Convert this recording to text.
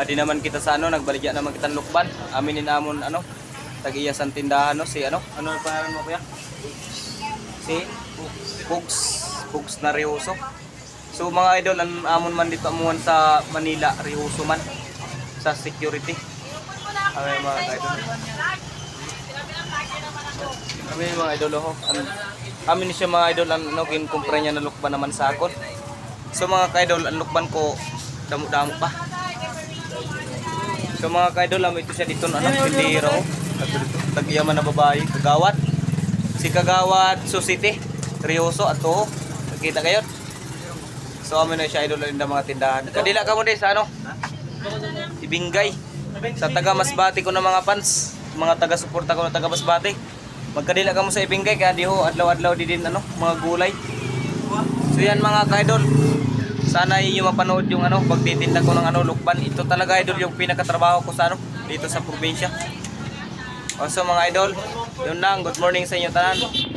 Di naman kita sa ano, nagbaligya naman kita ng lukban. Aminin namon ano, tag-iya sa tindahan no, si ano, ano ang pangalan mo kuya? Si Pugs Narioso. So mga idol, ang amon man dito amuhan sa Manila, Rioso man sa security. Kami mga idol. Kami mga idol ho. Kami ni siya mga idol ang no, kinukumpra niya na lukban naman sa akon. So mga kaidol, ang lukban ko damo-damo pa. So mga kaidol, ito siya dito ano, tindero. Tagyaman na babae, Kagawad. Si Kagawad Society, Rioso ato. Nakita kayo? So amin na siya idol ng mga tindahan. Kadila ka mo din sa ano? Ibingay. Sa taga Masbate ko na mga fans, mga taga-suporta ko na taga Masbate. Magkadila ka mo sa Ibingay kaya di ho adlaw-adlaw di din ano, mga gulay. So yan mga ka-idol. Sana inyo mapanood yung ano, pagtitinda ko ng ano, lukban. Ito talaga idol yung pinakatrabaho ko sa ano, dito sa probinsya. So mga idol, yun lang. Good morning sa inyo tanan.